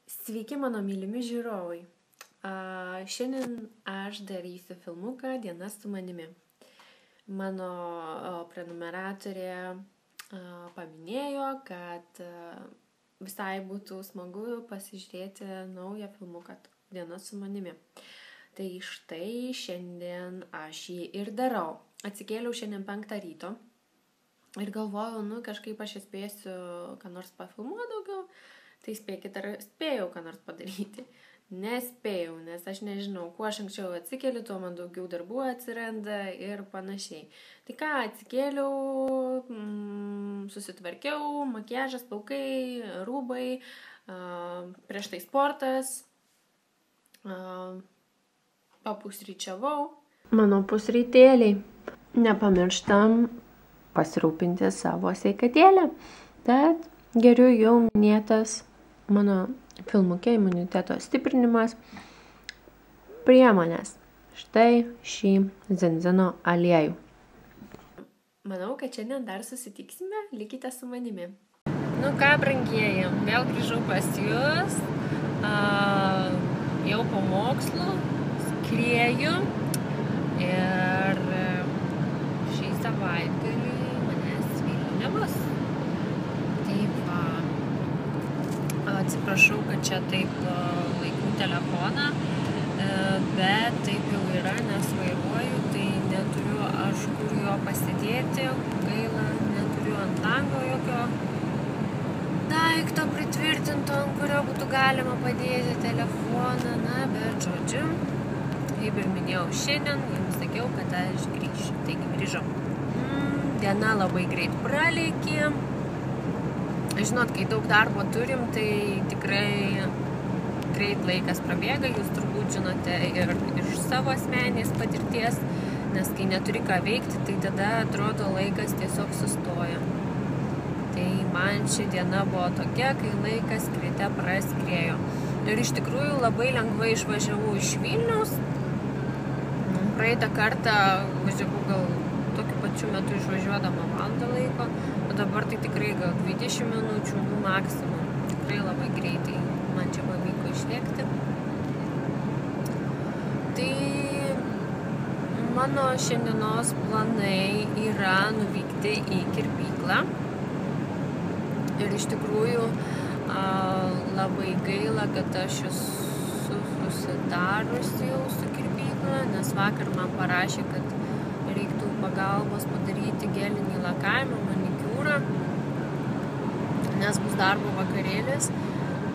Sveiki mano mylimi žiūrovai. Šiandien aš darysiu filmuką Diena su manimi. Mano prenumeratorė paminėjo, kad visai būtų smagu pasižiūrėti naują filmuką Diena su manimi. Tai štai šiandien aš jį ir darau. Atsikėliau šiandien 5 ryto ir galvojau, kažkaip aš spėsiu ką nors pafilmuoti daugiau. Tai spėkit, ar spėjau ką nors padaryti. Nespėjau, nes aš nežinau, kuo aš anksčiau atsikeliu, tuo man daugiau darbų atsiranda ir panašiai. Tai ką, atsikėliau, susitvarkiau, makiažas, plaukai, rūbai, prieš tai sportas, papusryčiavau. Mano pusrytėliai. Nepamirštam pasirūpinti savo sveikatėlę. Tad geriu jau minėtas mano filmuke imuniteto stiprinimas priemonės. Štai šį zinzino aliejų. Manau, kad šiandien dar susitiksime, likite su manimi. Ką, brangieji, vėl grįžau pas jūs, jau po mokslų, skrieju ir šį savaitgalį manęs Vilniuje nebus. Atsiprašau, kad čia taip laikau telefoną, bet taip jau yra, nes vairuoju, tai neturiu aš kur jo pasidėti, gaila, neturiu ant lango jokio daikto pritvirtinto, ant kurio būtų galima padėti telefoną, bet žodžiu, kaip ir minėjau šiandien, jums sakiau, kad aš grįšiu, taigi grįžau. Diena labai greit praleikė. Žinot, kai daug darbo turim, tai tikrai greit laikas prabėga, jūs turbūt žinote ir iš savo asmeninės patirties, nes kai neturi ką veikti, tai tada atrodo laikas tiesiog sustoja. Tai man ši diena buvo tokia, kai laikas greit praskriejo. Ir iš tikrųjų labai lengvai išvažiavau iš Vilniaus. Praeitą kartą važiavau gal tokiu pačiu metu išvažiuodama valandą laiko, o dabar tai tikrai gal 20 minučių maksimum. Tikrai labai greitai man čia pavyko išlėkti. Tai mano šiandienos planai yra nuvykti į kirpyklą. Ir iš tikrųjų labai gaila, kad aš esu susidarusi jau su kirpykla, nes vakar man parašė, kad reiktų pagalbos padaryti gelinį lakavimą, manikiūrą, nes bus darbo vakarėlis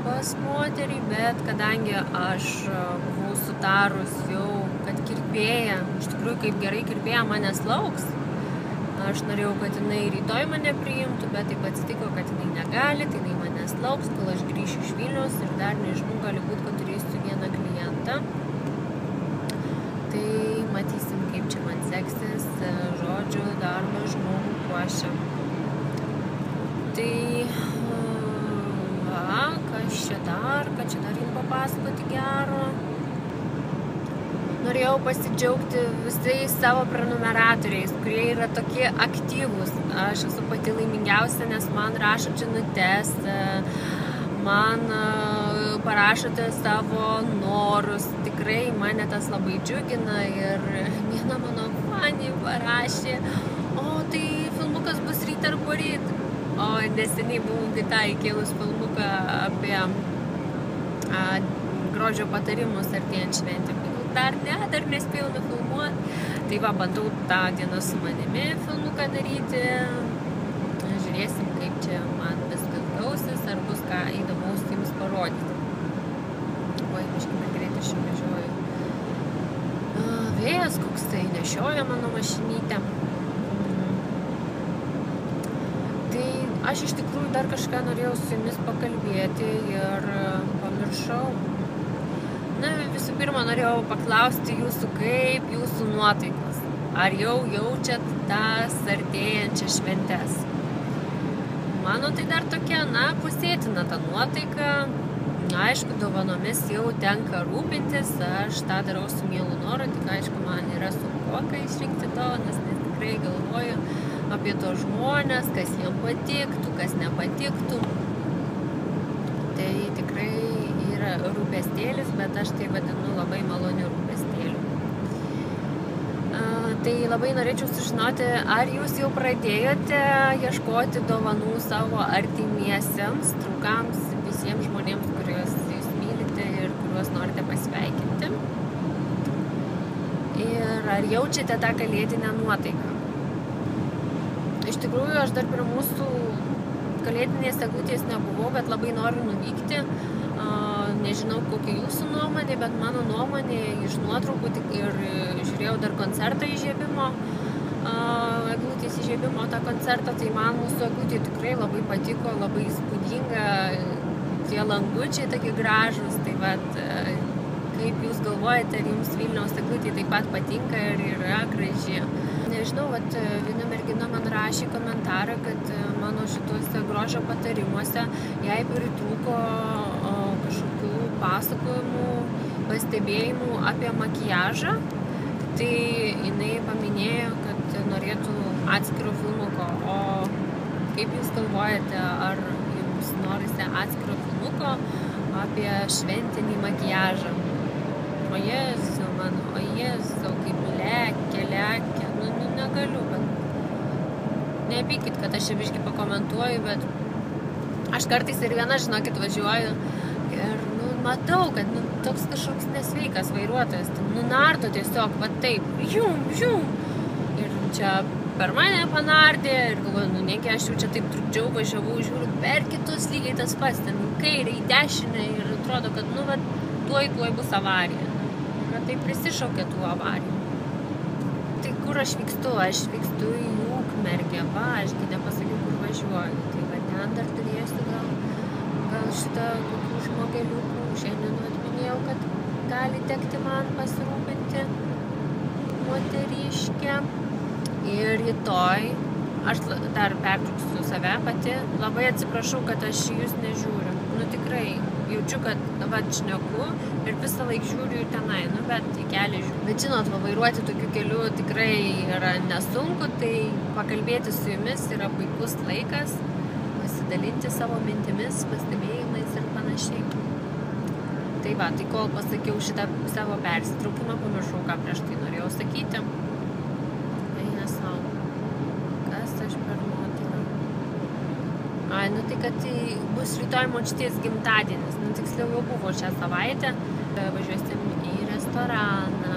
pas moterį, bet kadangi aš buvau sutarus jau, kad kirpėja, iš tikrųjų kaip gerai kirpėja manęs lauks, aš norėjau, kad jinai rytoj mane priimtų, bet taip atsitiko, kad jinai negali, tai jinai manęs lauks, kol aš grįšiu iš Vilniaus ir dar nežinau, gali būti, kad turėsiu vieną klientą. Tai matysim, kaip čia man seksis, žodžiu, darbą žmogų puošia. Tai, kas čia dar jums papasakoti gero. Norėjau pasidžiaugti visais savo prenumeratoriais, kurie yra tokie aktyvūs. Aš esu pati laimingiausia, nes man rašo žinutes, man parašote savo norus. Tikrai mane tas labai džiugina ir viena mano fanė parašė, tai filmukas bus ryt ar poryt. O neseniai buvau kitai įkėlus filmuką apie grožio patarimus artėjant šventėm. Dar nespėjau nufilmuoti. Tai bandau tą Dieną su manimi filmuką daryti. Žiūrėsim, kaip čia man viskas gausis, ar bus ką įdomaus jums parodyti. Biškai greit aš jau važiuoju. Vėjas koks tai nešioja mano mašinytę. Tai aš iš tikrųjų dar kažką norėjau su jumis pakalbėti ir pamiršau. Visų pirma, norėjau paklausti jūsų, kaip jūsų nuotaikos. Ar jau jaučiat tas artėjančias šventes? Mano tai dar tokia, pusėtina ta nuotaika. Aišku, dovanomis jau tenka rūpintis, aš tą darau su mielu noru, tik aišku, man yra sunkoka išrinkti dovanas, nes tikrai galvoju apie tos žmonės, kas jiems patiktų, kas nepatiktų. Tai tikrai rūpestėlis, bet aš tai vadinu labai maloniu rūpestėliu. Tai labai norėčiau sužinoti, ar jūs jau pradėjote ieškoti dovanų savo artimiesiems, draugams, visiems žmonėms, kuriuos jūs mylite ir kuriuos norite pasveikinti. Ir ar jaučiate tą kalėdinę nuotaiką? Iš tikrųjų, aš dar prie mūsų kalėdinės eglutės nebuvau, bet labai noriu nuvykti. Nežinau, kokia jūsų nuomonė, bet mano nuomonė iš nuotraukų ir žiūrėjau dar koncertą įžiebimo, eglutės įžiebimo tą koncertą, tai man mūsų eglutė tikrai labai patiko, labai įspūdinga, tie langučiai tokie gražūs, tai vat, kaip jūs galvojate, ar jums Vilniaus eglutė taip pat patinka ir yra graži. Nežinau, vat, viena mergina man rašė komentarą, kad mano šituose grožio patarimuose jai pritrūko kažkokių pasakojimų, pastebėjimų apie makiažą. Tai jinai paminėjo, kad norėtų atskiro filmuko. O kaip jūs galvojate, ar jums norite atskiro filmuko apie šventinį makiažą? O Jėzau, mano, o Jėzau, kaip lekia. Nu, negaliu, bet nepykit, kad aš čia biškį pakomentuoju, bet aš kartais ir viena, žinokit, važiuoju ir, matau, kad, toks kažkoks nesveikas vairuotojas, nardo tiesiog, va taip, žium. Ir čia per mane panardė ir galvoju, negi aš jau čia taip trukdžiau, važiavau, žiūriu, per kitus lygiai tas pats, ten kairę į dešinę ir atrodo, kad, tuoj bus avarija. Ir tai prisišaukė tų avarijų. Tai kur aš vykstu? Aš vykstu į Ukmergę, ašgi nepasakiau, kur važiuoju. Tai va ten dar turėsiu gal šitą kokių žmogeliukų. Šiandien atminėjau, kad gali tekti man pasirūpinti moteriškę. Ir rytoj aš dar pertrauksiu save pati. Labai atsiprašau, kad aš jūs nežiūriu. Tikrai jaučiu, kad šneku ir visą laik žiūriu tenai, bet į kelią žiūriu. Bet žinot, vairuoti tokiu keliu tikrai yra nesunku, tai pakalbėti su jumis yra puikus laikas, pasidalinti savo mintimis, pastebėjimais ir panašiai. Tai va, tai kol pasakiau šitą savo persitraukimą, pamiršau, ką prieš tai norėjau sakyti. Eina savo. Kas aš per moterį? Tai kad bus rytoj močiutės gimtadienis. Tiksliau jau buvo šią savaitę. Važiuosim į restoraną.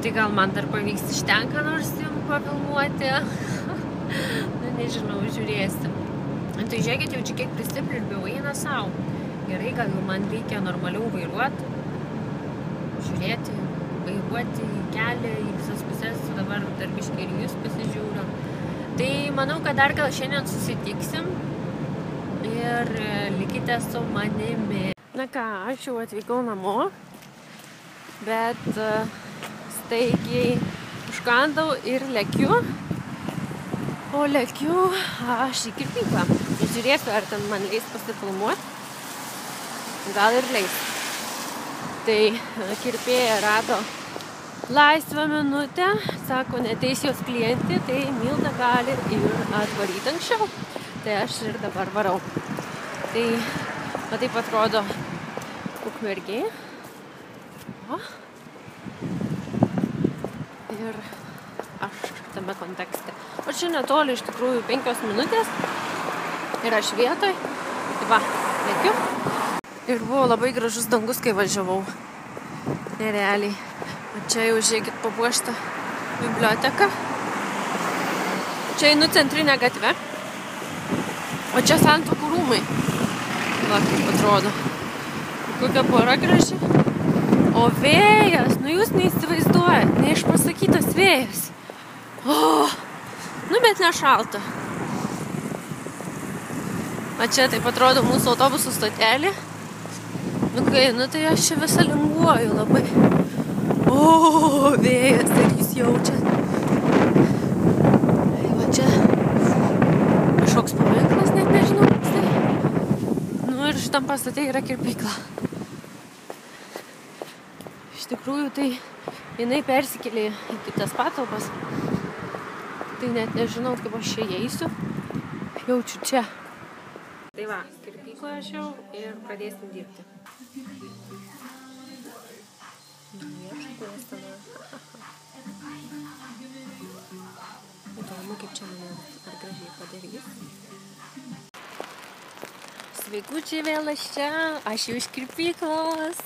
Tai gal man dar pavyks iš ten ką nors jums pafilmuoti. Nežinau, žiūrėsim. Tai žiūrėkit, jau čia kiek prisiplirbiau, eina savo. Gerai, gal jau man reikia normaliau vairuoti. Žiūrėti, vairuoti į kelią, į visas pusės. Dabar dar biškai ir jūs pasižiūriu. Tai manau, kad dar gal šiandien susitiksim. Ir likite su manimi. Na ką, aš jau atvykau namo, bet staigiai užkandau ir lekiu. O lekiu aš į kirpyklą. Žiūrėsiu, ar ten man leis pasifilmuoti. Gal ir leis. Tai kirpėja rado laisvą minutę. Sako, neteis jos klientė, tai Milda gali ir atvaryti anksčiau. Tai aš ir dabar varau. Tai taip atrodo Ukmergė. Ir aš tame kontekste. O čia netoli iš tikrųjų 5 minutės. Ir aš vietoj. Tai va, lekiu. Ir buvo labai gražus dangus, kai važiavau. Nerealiai. O čia jau žiūrėkit papuoštą biblioteką. Čia einu centrinę gatvę. O čia Santuokų rūmai. Va, kaip atrodo. Kokia pora graži. O vėjas, jūs neįsivaizduojat, neišpasakytas vėjas. Bet nešalta. O čia taip atrodo mūsų autobusų stotelė. Tai aš čia visą linguoju labai. Vėjas, ar jūs jaučiat? Va čia kažkoks paminklas, net nežinau, kas tai. Ir šitam pastate yra kirpykla. Iš tikrųjų, tai jinai persikėlė į kitas patalpas. Tai net nežinau, kaip aš čia eisiu. Jaučiu čia. Tai va, kirpykloje aš jau ir pradėsim dirbti. Šviestina. Įdomu, kaip čia mane ar gražiai padarys. Sveikučiai, vėl aš čia, aš jau iš kirpyklos.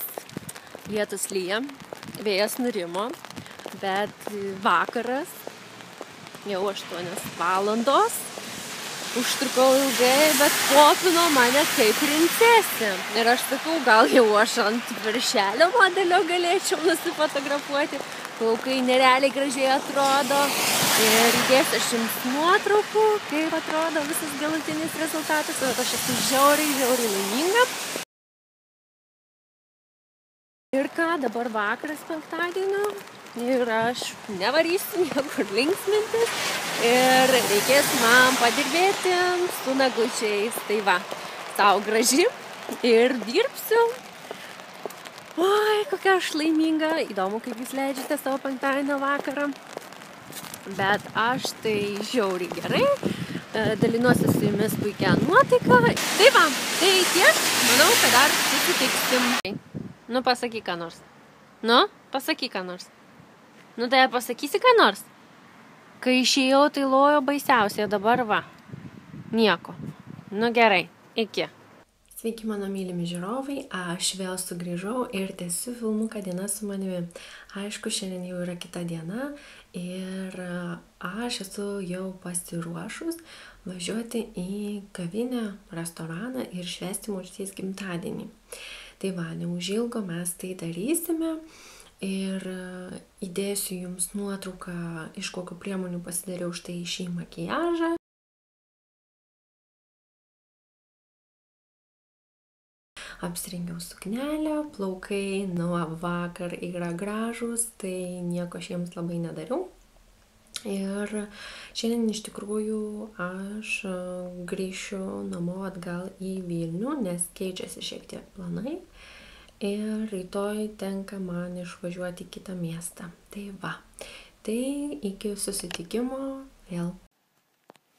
Lietus lyja, vėjas nurimo, bet vakaras, jau 8 valandos. Užtrukau ilgai, bet popino mane kaip princesė. Ir aš sakau, gal jau aš ant viršelio modelio galėčiau nusifotografuoti. Plaukai nerealiai gražiai atrodo. Ir įdėsiu aš jums nuotraukų, kaip atrodo visas galutinis rezultatas. Bet aš esu žiauriai laiminga. Ir ką, dabar vakaras penktadienio. Ir aš nevarysiu niekur linksmintis. Ir reikės man padirbėti su nagučiais. Tai va, tau graži ir dirbsiu. Oi, kokia aš laiminga. Įdomu, kaip jūs leidžiate savo penktadienio vakarą. Bet aš tai žiauriai gerai. Dalinuosi su jumis puikia nuotaika. Tai va, tai tiek. Manau, kad dar susitiksim. Nu, pasakyk ką nors. Nu, pasakyk ką nors. Nu, tai pasakysi ką nors? Kai išėjau, tai lojo baisiausiai, dabar va. Nieko. Nu, gerai. Iki. Sveiki, mano mylimi žiūrovai. Aš vėl sugrįžau ir tęsiu filmuką Diena su manimi. Aišku, šiandien jau yra kita diena ir aš esu jau pasiruošus važiuoti į kavinę, restoraną ir švęsti močiutės gimtadienį. Tai va, neužilgo mes tai darysime ir įdėsiu jums nuotrauką, iš kokių priemonių pasidariau štai šį makiažą. Apsirengiau suknelę, plaukai nuo vakar yra gražus, tai nieko aš jiems labai nedariau. Ir šiandien iš tikrųjų aš grįšiu namo atgal į Vilnių, nes keičiasi šiek tiek planai. Ir rytoj tenka man išvažiuoti į kitą miestą. Tai va, tai iki susitikimo vėl.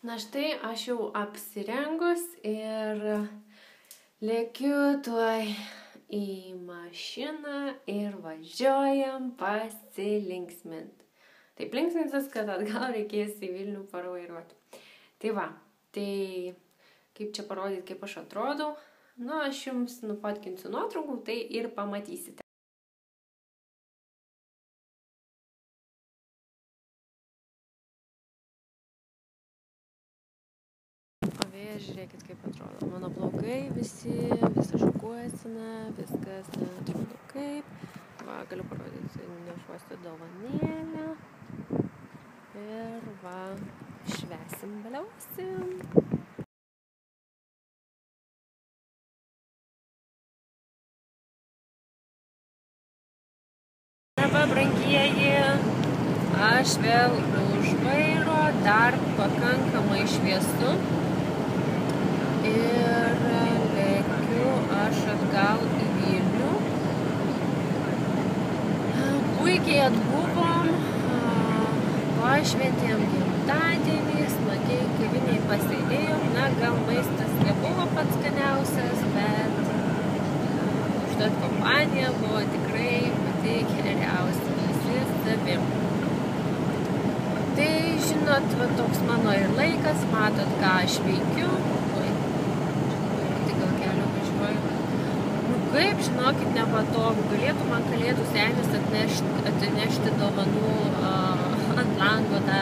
Na štai, aš jau apsirengus ir lėkiu tuoj į mašiną ir važiuojam pasilinksminti. Taip linksmintis, kad atgal reikės į Vilnių parvairuoti. Tai va, tai kaip čia parodyti, kaip aš atrodau. Nu, aš jums nufotkinsiu nuotraukų, tai ir pamatysite. O vėja, žiūrėkit, kaip atrodo. Mano plaukai visi, visa šukuosina, viskas atrodo kaip. Va, galiu parodyti, nešuosiu dovanėlę. Ir va, švęsim, baliausim. Arba, brangieji, aš vėl už vairo, dar pakankamai šviesu. Ir lėkiu aš atgal į Vilnių. Puikiai atbuvom, pašventėm gimtadienį, smagiai kaviniai pasėdėjom. Na, gal maistas nebuvo pats skaniausias, bet užtat kompanija buvo tikrai pati geriausia, visi savim. Tai, žinot, va, toks mano ir laikas, matot, ką aš veikiu. Tai gal keliu važiuoju. Nu kaip, žinokit, nepatogu. Galėtų man kalėdų senis atnešti dovanų ant lango tą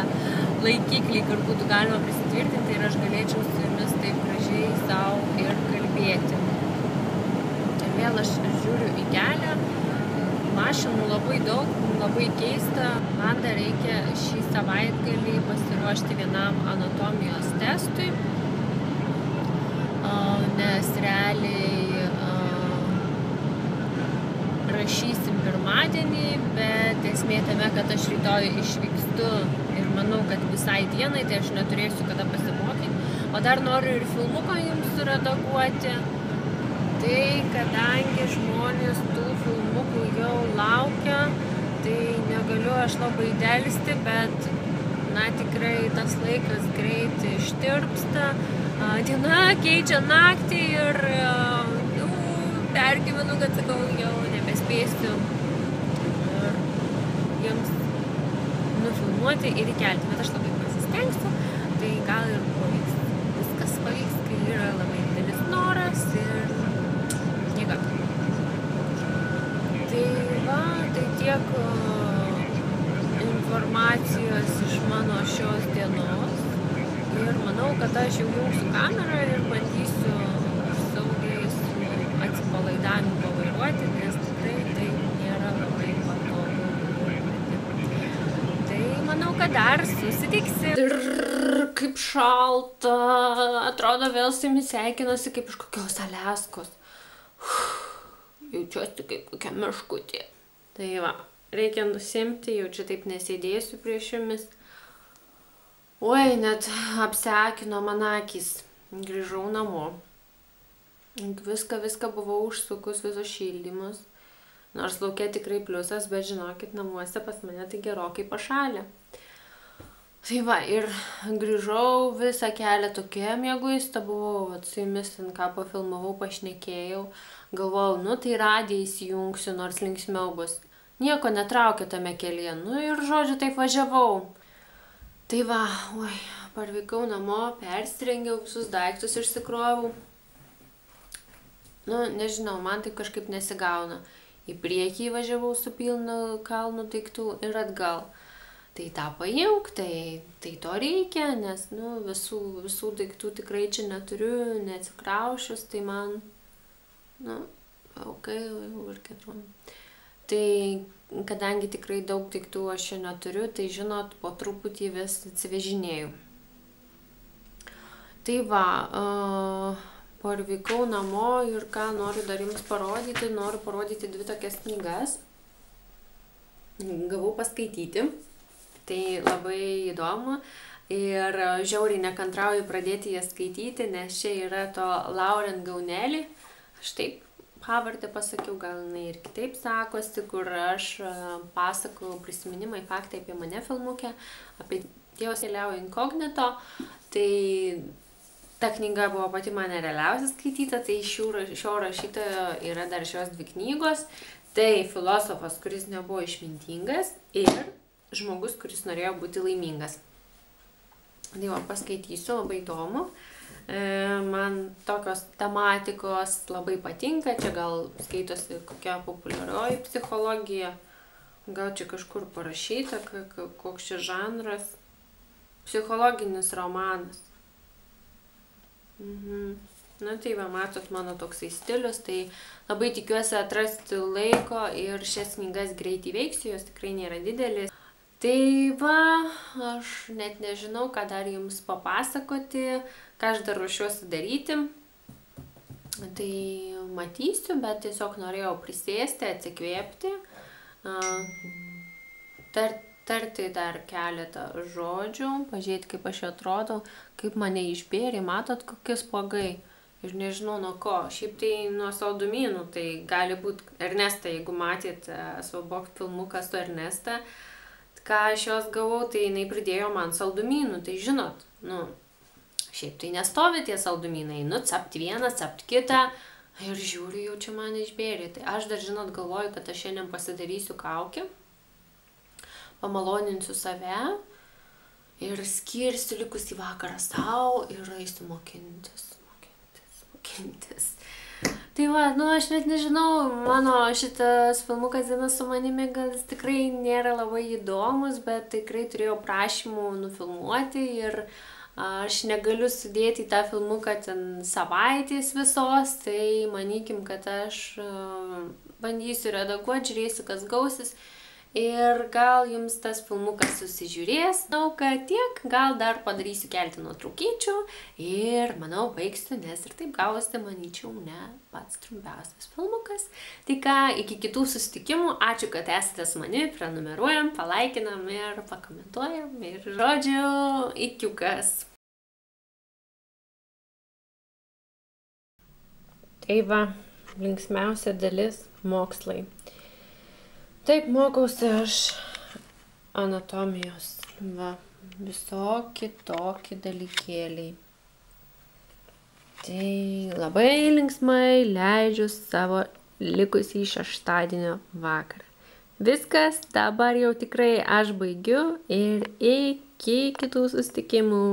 laikiklį, kur būtų galima prisitvirtinti ir aš galėčiau su jumis taip gražiai savo ir kalbėti. Ir vėl aš žiūriu į kelią, mašinų labai daug, labai keista. Man dar reikia šį savaitgalį pasiruošti vienam anatomijos testui, nes realiai rašysim pirmadienį, bet esmė tame, kad aš rytoj išvykstu ir manau, kad visai dienai, tai aš neturėsiu kada pasimokyti. O dar noriu ir filmuką jums suredaguoti. Tai kadangi žmonės tų filmukų jau laukia, tai negaliu aš labai delsti, bet na tikrai tas laikas greit ištirpsta. Diena keičia naktį ir pergyvenu, kad sakau, jau nebespėsiu jums nufilmuoti ir įkelti, bet aš labai pasistengsiu, tai gal ir pavyks. Viskas pavyks, kai yra labai didelis noras ir jėga. Tai va, tai tiek informacijos iš mano šios dienos ir manau, kad aš jau jungsiu kamerą ir bandysiu saugiai su atsipalaidavimu pavairuoti, nes tikrai tai nėra labai patogu. Tai manau, kad dar susitiksim. Ir kaip šalta, atrodo vėl su jumis sveikinuosi kaip iš kokios Aliaskos. Jaučiuosi kaip kokia meškutė. Tai va, reikia nusimti, jau čia taip nesėdėsiu prieš jumis. Oi, net apsekino man akys. Grįžau namo. Viską buvau užsukus, visus šildymus. Nors lauke tikrai pliusas, bet žinokit, namuose pas mane tai gerokai pašalė. Tai va, ir grįžau visą kelią tokia mieguista buvau, su jumis ten ką pafilmavau, pašnekėjau. Galvojau, nu tai radiją įsijungsiu, nors linksmiau bus. Nieko netraukė tame kelyje, nu ir žodžiu taip važiavau. Tai va, oi, parvykau namo, persirengiau, visus daiktus išsikrovau. Nu, nežinau, man taip kažkaip nesigauna. Į priekį važiavau su pilnu kalnu daiktų ir atgal. Tai tą paimk, tai to reikia, nes nu, visų daiktų tikrai čia neturiu, neatsikraušius, tai man, nu, aukai, ir ketron. Tai kadangi tikrai daug daiktų aš čia neturiu, tai žinot, po truputį vis atsivežinėjau. Tai va, parvykau namo ir ką noriu dar jums parodyti, noriu parodyti 2 tokias knygas. Gavau paskaityti, tai labai įdomu ir žiauriai nekantrauju pradėti jas skaityti, nes čia yra to Lauren Gaunelį. Aš taip pavardę pasakiau, gal jinai ir kitaip sakosi, kur aš pasakau prisiminimai, faktai apie mane filmuke, apie Dievas keliauja inkognito. Tai ta knyga buvo pati man realiausia skaityta, tai šio rašytojo yra dar šios 2 knygos. Tai filosofas, kuris nebuvo išmintingas ir žmogus, kuris norėjo būti laimingas. Tai va, paskaitysiu, labai įdomu. Man tokios tematikos labai patinka, čia gal skaitosi kokia populiarioji psichologija, gal čia kažkur parašyta, koks čia žanras, psichologinis romanas. Na tai va, matot mano toksai stilius, tai labai tikiuosi atrasti laiko ir šias knygas greit įveiksiu, jos tikrai nėra didelis. Tai va, aš net nežinau, ką dar jums papasakoti, ką aš dar ruošiuosi daryti. Tai matysiu, bet tiesiog norėjau prisėsti, atsikvėpti, tarti dar keletą žodžių, pažiūrėti, kaip aš atrodau, kaip mane išbėrė, matot, kokie spuogai. Ir nežinau nuo ko, šiaip tai nuo saldumynų, tai gali būti Ernesta, jeigu matėt Svabok filmuką su Ernesta, ką aš jos gavau, tai jinai pridėjo man saldumynų, tai žinot, nu, šiaip tai nestovi tie saldumynai, nu, capt vieną, capt kitą, ir žiūriu, jau čia man išbėrė. Tai aš dar, žinot, galvoju, kad aš šiandien pasidarysiu kaukę, pamaloninsiu save ir skirsiu likusį vakarą sau ir eisiu mokintis. Tai va, nu aš net nežinau, mano šitas filmukas Diena su manimi gal jis tikrai nėra labai įdomus, bet tikrai turėjau prašymų nufilmuoti ir aš negaliu sudėti į tą filmuką ten savaitės visos, tai manykim, kad aš bandysiu redaguoti, žiūrėsiu, kas gausis. Ir gal jums tas filmukas susižiūrės, manau, kad tiek, gal dar padarysiu keletą nuotraukyčių ir, manau, baigsiu, nes ir taip gavosi, manyčiau, ne pats trumpiausias filmukas. Tai ką, iki kitų susitikimų, ačiū, kad esate su manimi, prenumeruojam, palaikinam ir pakomentuojam ir žodžiu, ikiukas. Tai va, linksmiausia dalis – mokslai. Taip, mokausi aš anatomijos, va, visokie tokie dalykėliai. Tai labai linksmai leidžiu savo likusį šeštadienio vakarą. Viskas, dabar jau tikrai aš baigiu ir iki kitų susitikimų.